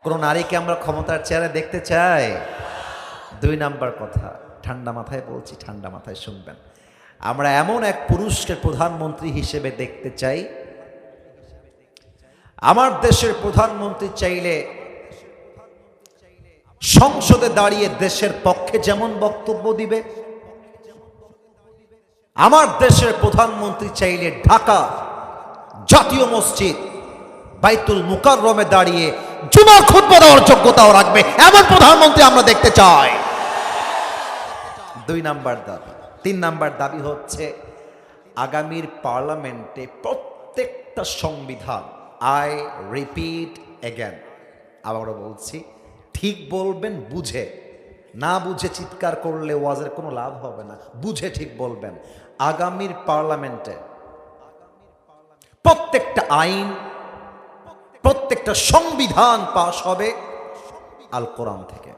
কোন নারীকে আমরা ক্ষমতার চেয়ারে দেখতে চাই? 2 নাম্বার কথা, ঠান্ডা মাথায় বলছি, ঠান্ডা মাথায় শুনবেন। আমরা এমন এক পুরুষকে প্রধানমন্ত্রী হিসেবে দেখতে চাই, আমার দেশের প্রধানমন্ত্রী চাইলে সংসদে দাঁড়িয়ে দেশের পক্ষে যেমন বক্তব্য দিবে, আমার দেশের প্রধানমন্ত্রী চাইলে ঢাকা জাতীয় মসজিদ বাইতুল মুকাররমে দাঁড়িয়ে জুমার খুতবা দেওয়ার যোগ্যতাও রাখবে, এমন প্রধানমন্ত্রী আমরা দেখতে চাই। 2 নাম্বার দাবি। 3 নাম্বার দাবি হচ্ছে আগামীর পার্লামেন্টে প্রত্যেকটা সংবিধান, আই রিপিট এগেন, আবারও বলছি, ঠিক বলবেন বুঝে, না বুঝে চিৎকার করলে ওয়াজের কোনো লাভ হবে না, বুঝে ঠিক বলবেন। আগামীর পার্লামেন্টে প্রত্যেকটা আইন, প্রত্যেকটা সংবিধান পাশ হবে আল কোরআন থেকে।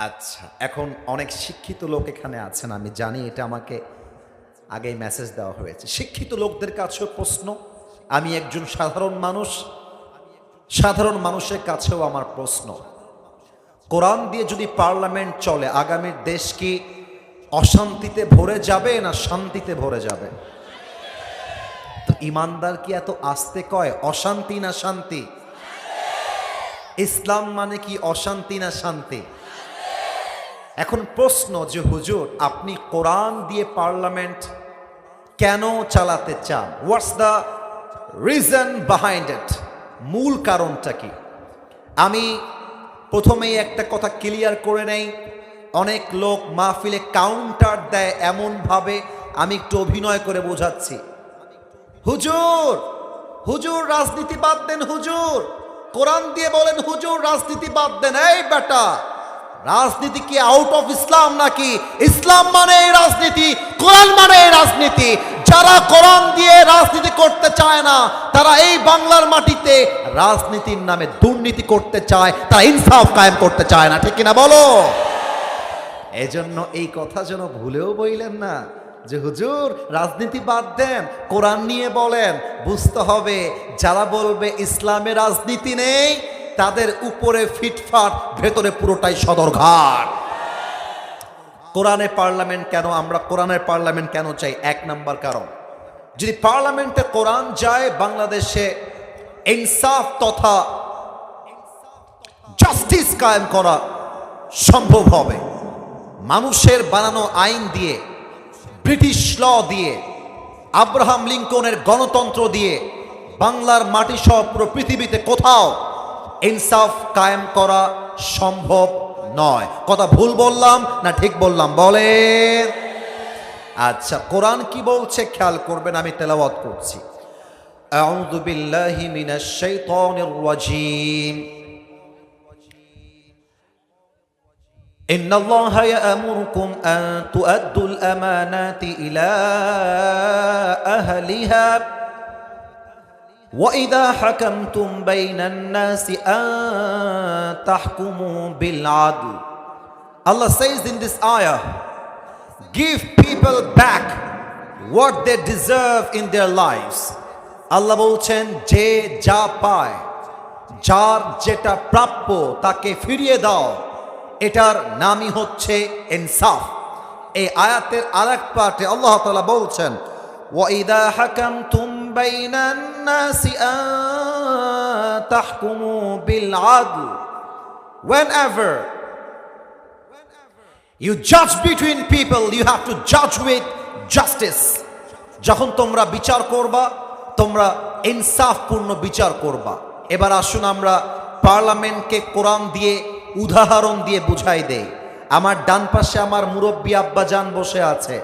আচ্ছা, এখন অনেক শিক্ষিত লোক এখানে আছেন, আমি জানি, এটা আমাকে আগেই মেসেজ দেওয়া হয়েছে। শিক্ষিত লোকদের কাছেও প্রশ্ন, আমি একজন সাধারণ মানুষ, সাধারণ মানুষের কাছেও আমার প্রশ্ন, কোরআন দিয়ে যদি পার্লামেন্ট চলে, আগামীর দেশ কি অশান্তিতে ভরে যাবে না শান্তিতে ভরে যাবে? তো ইমানদার কি এত আস্তে কয় অশান্তি না শান্তি? ইসলাম মানে কি অশান্তি না শান্তি? এখন প্রশ্ন যে হুজুর, আপনি কোরআন দিয়ে পার্লামেন্ট কেন চালাতে চান? What's the reason behind it? মূল কারণটা কি? আমি প্রথমেই একটা কথা ক্লিয়ার করে নেই, অনেক লোক মাহফিলে কাউন্টার দেয় এমনভাবে, আমি একটু অভিনয় করে বোঝাচ্ছি। হুজুর, হুজুর রাজনীতি বাদ দেন, হুজুর কোরআন দিয়ে বলেন, হুজুর রাজনীতি বাদ দেন। এই বেটা, রাজনীতি কি আউট অফ ইসলাম নাকি? ইসলাম মানে এই রাজনীতি, কোরআন মানে এই রাজনীতি। যারা কোরআন দিয়ে রাজনীতি করতে চায় না, তারা এই বাংলার মাটিতে রাজনীতির নামে দুর্নীতি করতে চায়, তারা ইনসাফ কায়েম করতে চায় না, ঠিক কিনা বলো? এজন্য এই কথা যেন ভুলেও বইলেন না যে হুজুর রাজনীতি বাদ দেন, কোরআন নিয়ে বলেন। বুঝতে হবে, যারা বলবে ইসলামে রাজনীতি নেই, তাদের উপরে ফিটফাট, ভেতরে পুরোটাই সদরঘাট। কোরআনে পার্লামেন্ট কেন? আমরা কোরআনের পার্লামেন্ট কেন চাই? 1 নাম্বার কারণ, যদি পার্লামেন্টে কোরআন যায়, বাংলাদেশে ইনসাফ তথা জাস্টিস কায়েম করা সম্ভব হবে। মানুষের বানানো আইন দিয়ে, ব্রিটিশ ল দিয়ে, আব্রাহাম লিঙ্কনের গণতন্ত্র দিয়ে বাংলার মাটি সহ পুরো পৃথিবীতে কোথাও ইনসাফ কায়েম করা সম্ভব নয়। কথা ভুল বললাম না ঠিক বললাম বলেন? আচ্ছা, কোরআন কি বলছে খেয়াল করবেন, আমি তেলাওয়াত করছি। আউযু বিল্লাহি মিনাশ শাইতানির রাজীম। ইন্নাল্লাহা ইয়া'মুরুকুম আন তু'আদ্দুল আমানাতি ইলা আহলিহা وَإِذَا حَكَمْتُمْ بَيْنَ النَّاسِ أَن تَحْكُمُوا بِالْعَدْلِ. Allah says in this ayah, give people back what they deserve in their lives. Allah বলছেন, যে যা পায়, যার যেটা প্রাপ্য তাকে ফিরিয়ে দাও, এটার নামই হচ্ছে ইনসাফ। এই আয়াতের আরেক পার্টে আল্লাহ তাআলা বলছেন, وَإِذَا حَكَمْتُمْ بَيْنَ النَّاسِ أَن تَحْكُمُوا بِالْعَدْلِ. Whenever you judge between people, you have to judge with justice. যখন তোমরা বিচার করবা, তোমরা ইনসাফপূর্ণ বিচার করবা। এবার আসুন আমরা পার্লামেন্টকে কোরআন দিয়ে, উদাহরণ দিয়ে বুঝাই দেই। আমার ডান পাশে আমার মুরব্বী আব্বাজান বসে আছে,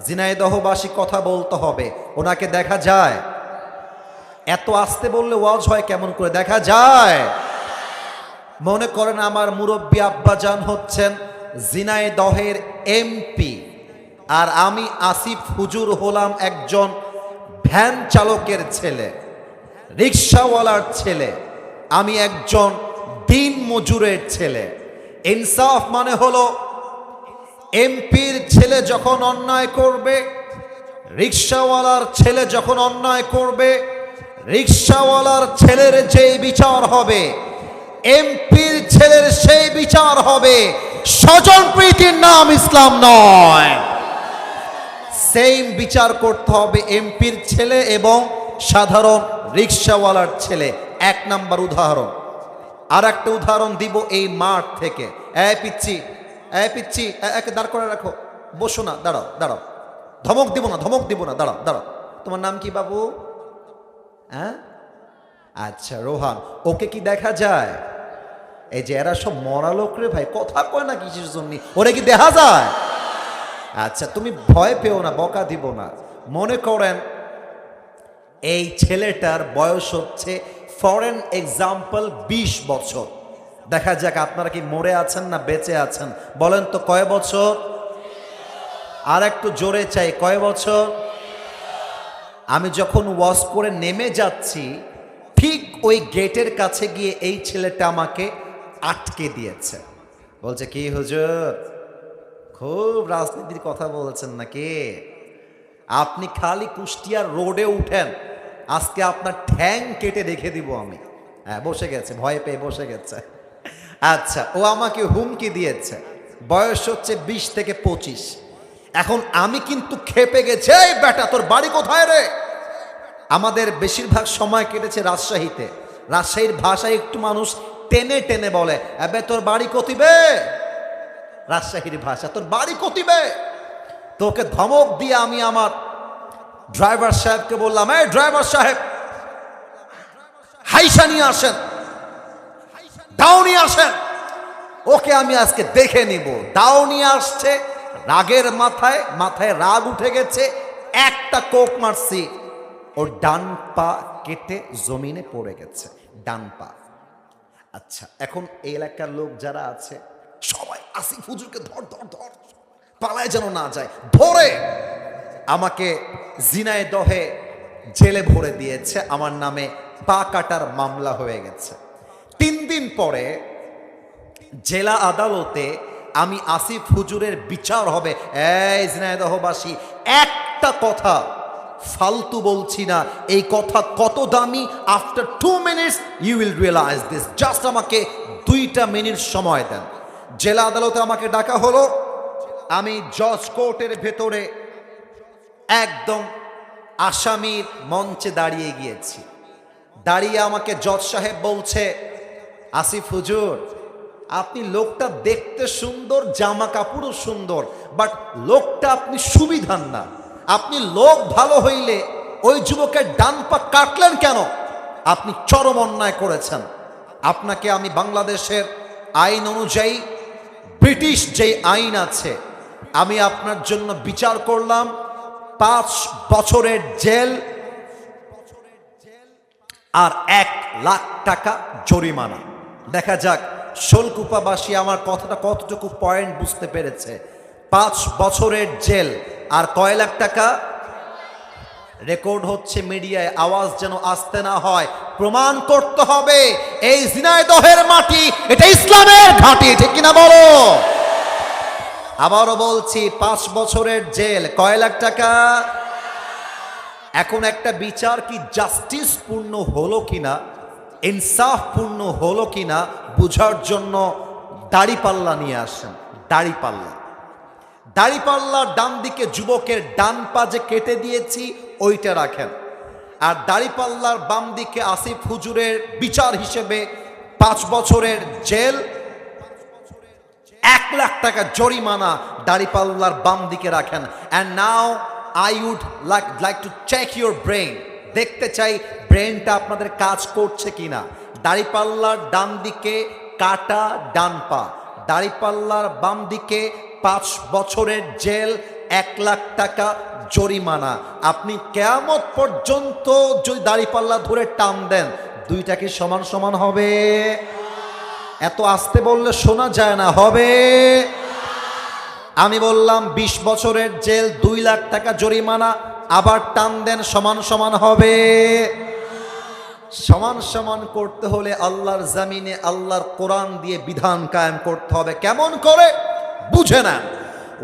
ঝিনাইদহবাসী কথা বলতে হবে, ওনাকে দেখা যায়? এত আস্তে বললে ওয়াজ হয় কেমন করে? দেখা যায়? মনে করেন আমার মুরব্বী আব্বাজান হচ্ছেন ঝিনাইদহের এমপি, আর আমি আসিফ হুজুর হলাম একজন ভ্যান চালকের ছেলে, রিক্সাওয়ালার ছেলে, আমি একজন দিন মজুরের ছেলে। ইনসাফ মানে হলো এমপির ছেলে যখন অন্যায় করবে, রিক্সাওয়ালার ছেলে যখন অন্যায় করবে, রিকশাওয়ালার ছেলের যেই বিচার হবে, এমপির ছেলের সেই বিচার হবে। স্বজন প্রীতির নাম ইসলাম নয়। সেম বিচার করতে হবে এমপির ছেলে এবং সাধারণ রিকশাওয়ালার ছেলে। এক নাম্বার উদাহরণ। আর একটা উদাহরণ দিব এই মাঠ থেকে। পিচ্ছি একে দাঁড় করে রাখো, বসো না, দাঁড়াও দাঁড়াও, ধমক দিব না, দাঁড়াও দাঁড়াও। তোমার নাম কি বাবু? হ্যাঁ, আচ্ছা রোহান। ওকে কি দেখা যায়? এই যে এরা সব মরা লোক রে ভাই, কথা কয় না কিসের জন্য, ওরে কি দেখা যায়? আচ্ছা তুমি ভয় পেও না, বকা দিব না। মনে করেন এই ছেলেটার বয়স হচ্ছে ফর এন এক্সাম্পল 20 বছর। দেখা যাক আপনারা কি মরে আছেন না বেঁচে আছেন, বলেন তো কয় বছর? আর একটু জোরে চাই, কয় বছর? আমি যখন ওয়াজ করে নেমে যাচ্ছি, ঠিক ওই গেটের কাছে গিয়ে এই ছেলেটা আমাকে আটকে দিয়েছে। বলছে কি হুজুর, খুব রাজনীতির কথা বলছেন নাকি? আপনি খালি কুষ্টিয়ার রোডে উঠেন, আজকে আপনার ঠ্যাং কেটে রেখে দিব আমি। হ্যাঁ, বসে গেছে, ভয় পেয়ে বসে গেছে। আচ্ছা, ও আমাকে হুমকি দিয়েছে। বয়স হচ্ছে 20 থেকে 25। এখন আমি কিন্তু খেপে গেছি। এই বেটা, তোর বাড়ি কোথায় রে? আমাদের বেশিরভাগ সময় কেটেছে রাজশাহীতে। রাজশাহীর ভাষায় একটু মানুষ টেনে টেনে বলে, এবে তোর বাড়ি কতিবে? রাজশাহীর ভাষা, তোর বাড়ি কতিবে? তোকে ধমক দিয়ে আমি আমার ড্রাইভার সাহেবকে বললাম, এই ড্রাইভার সাহেব, হাইসা নিয়ে আসেন, দাও নিয়ে আসেন, ওকে আমি আজকে দেখে নিব। দাও নিয়ে আসছে, রাগের মাথায় মাথায় রাগ উঠে গেছে, একটা কোপ মারছি, ওর ডান পা কেটে জমিনে পড়ে গেছে, ডান পা। আচ্ছা, এখন এই এলাকার লোক যারা আছে সবাই আসিফ হুজুরকে ধর ধর ধর, পালায় যেন না যায়, ধরে আমাকে ঝিনাইদহে জেলে ভরে দিয়েছে। আমার নামে পা কাটার মামলা হয়ে গেছে। 3 দিন পরে জেলা আদালতে আমি আসিফ হুজুরের বিচার হবে। এই ঝিনাইদহবাসী, একটা কথা ফালতু বলছি না, এই কথা কত দামি। After 2 minutes you will realise this. Just আমাকে 2টা মিনিট সময় দেন। জেলা আদালতে আমাকে ডাকা হলো। আমি জজ কোর্টের ভেতরে একদম আসামির মঞ্চে দাঁড়িয়ে গিয়েছি। দাঁড়িয়ে আমাকে জজ সাহেব বলছে, আসিফ হুজুর, আপনি লোকটা দেখতে সুন্দর, জামা কাপড়ও সুন্দর, বাট লোকটা আপনি সুবিধান না। আপনি লোক ভালো হইলে ওই যুবকের ডান পা কাটলেন কেন? আপনি চরম অন্যায় করেছেন। আপনাকে আমি বাংলাদেশের আইন অনুযায়ী, ব্রিটিশ যেই আইন আছে, আমি আপনার জন্য বিচার করলাম 5 বছরের জেল আর 1 লাখ টাকা জরিমানা। দেখা যাক শোলকুপাবাসী আমার কথাটা কতটুকু পয়েন্ট বুঝতে পেরেছে। 5 বছরের জেল আর কয় লাখ টাকা? রেকর্ড হচ্ছে মিডিয়ায়, আওয়াজ যেন আসতে না হয়। প্রমাণ করতে হবে এই ঝিনাইদহের মাটি এটা ইসলামের ঘাঁটি, ঠিক কিনা বলো? আবারও বলছি, 5 বছরের জেল, কয় লাখ টাকা? এখন একটা বিচার কি জাস্টিস পূর্ণ হলো কিনা, ইনসাফ পূর্ণ হলো কিনা বুঝার জন্য দাড়িপাল্লা নিয়ে আসেন। দাড়িপাল্লার ডান দিকে যুবকের ডান পা যে কেটে দিয়েছি ওইটা রাখেন, আর দাড়িপাল্লার বাম দিকে আসিফ হুজুরের বিচার হিসেবে 5 বছরের জেল, 1 লাখ টাকা জরিমানা দাড়িপাল্লার বাম দিকে রাখেন। And now I would like to check your brain. দেখতে চাই ব্রেনটা আপনাদের কাজ করছে কিনা। দাড়িপাল্লার ডান দিকে কাটা ডান পা, দাড়িপাল্লার বাম দিকে 5 বছরের জেল, 1 লাখ টাকা জরিমানা। আপনি কিয়ামত পর্যন্ত যদি দাড়িপাল্লা ধরে টান দেন, দুইটা কি সমান সমান হবে? এত আস্তে বললে শোনা যায় না, হবে? আমি বললাম 20 বছরের জেল, 2 লাখ টাকা জরিমানা, আবার টান দেন, সমান সমান হবে? সমান সমান করতে হলে আল্লাহর জমিনে আল্লাহর কোরআন দিয়ে বিধান কায়েম করতে হবে। কেমন করে? বুঝে না।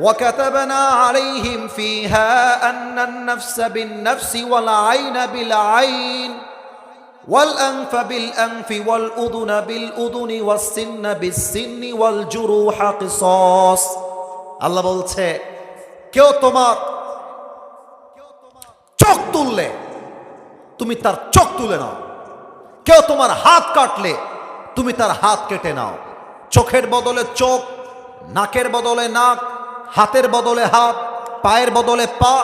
وَكَتَبْنَا عَلَيْهِمْ فِيهَا أَنَّ النَّفْسَ بِالنَّفْسِ وَالْعَيْنَ بِالْعَيْنِ ওয়াল আনফা বিল আনফি ওয়াল উযুনা বিল উযুনি ওয়াস সিন্না বিস সিন্নি ওয়াল জুরুহা কিসাস। আল্লাহ বলছে কেউ তোমার চোখ তুললে তুমি তার চোখ তুলে নাও, কেউ তোমার হাত কাটলে তুমি তার হাত কেটে নাও। চোখের বদলে চোখ, নাকের বদলে নাক, হাতের বদলে হাত, পায়ের বদলে পা,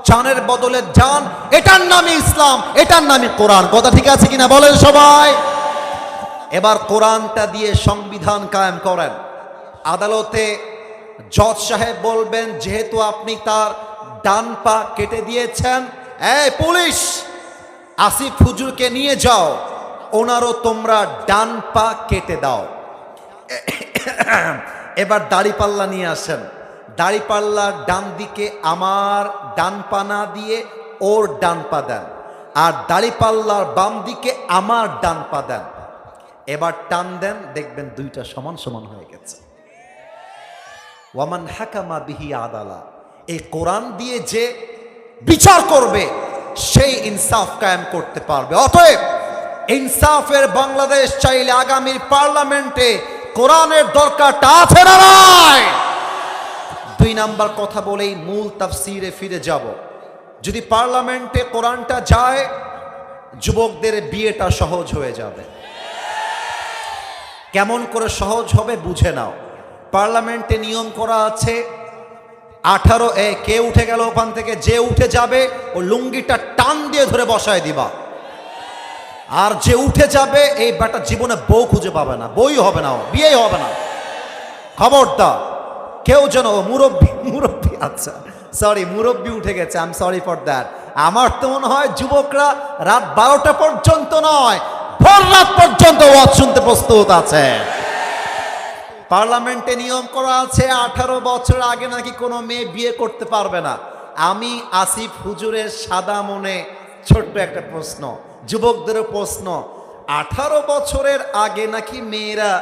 জানের বদলে জান, এটার নামই ইসলাম, এটার নামই কোরআন। কথা ঠিক আছে কিনা বলেন সবাই? এবার কোরআনটা দিয়ে সংবিধান কায়েম করেন। আদালতে জজ সাহেব বলবেন যেহেতু আপনি তার ডান পা কেটে দিয়েছেন, এই পুলিশ আসিফ হুজুরকে নিয়ে যাও, ওনারও তোমরা ডান পা কেটে দাও। এবার দাড়িপাল্লা নিয়ে আসেন, দাড়িপাল্লার ডান দিকে আমার ডান পা না দিয়ে ওর ডান পা দেন, আর দাড়িপাল্লার বাম দিকে আমার ডান পা দেন। এবার টান দেন, দেখবেন দুইটা সমান সমান হয়ে গেছে। ওয়ামান হাকামা বিহি আদালা, এই কোরআন দিয়ে যে বিচার করবে সেই ইনসাফ কায়েম করতে পারবে। অতএব ইনসাফের বাংলাদেশ চাইলে আগামী পার্লামেন্টে কোরআনের দরকারটা আছে না নাই? দুই নাম্বার কথা বলেই মূল তাফসিরে ফিরে যাব। যদি পার্লামেন্টে কোরআনটা যায়, যুবকদের বিয়েটা সহজ হয়ে যাবে। কেমন করে সহজ হবে বুঝে নাও। পার্লামেন্টে নিয়ম করা আছে 18 কে উঠে গেল ওখান থেকে, যে উঠে যাবে ও লুঙ্গিটা টান দিয়ে ধরে বসায় দিবা। আর যে উঠে যাবে এই বেটা জীবনে বউ খুঁজে পাবে না, বই হবে না, বিয়েই হবে না। খবরদার কেউ যেন, মুরব্বী আচ্ছা সরি মুরব্বী উঠে গেছে, I am sorry for that. আমার তো মনে হয় যুবকরা রাত 12টা পর্যন্ত নয়, ভোর রাত পর্যন্ত ওয়াজ শুনতে প্রস্তুত আছে। পার্লামেন্টে নিয়ম করা আছে 18 বছর আগে নাকি কোনো মেয়ে বিয়ে করতে পারবে না। আমি আসিফ হুজুরের সাদা মনে ছোট্ট একটা প্রশ্ন, যুবকদেরও প্রশ্ন, 18 বছরের আগে নাকি মেয়েরা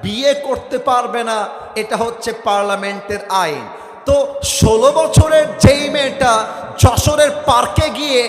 বিয়ে করতে পারবে না, এটা হচ্ছে পার্লামেন্টের আইন। তো 16 বছরের যেই মেয়েটা যশোরের পার্কে গিয়ে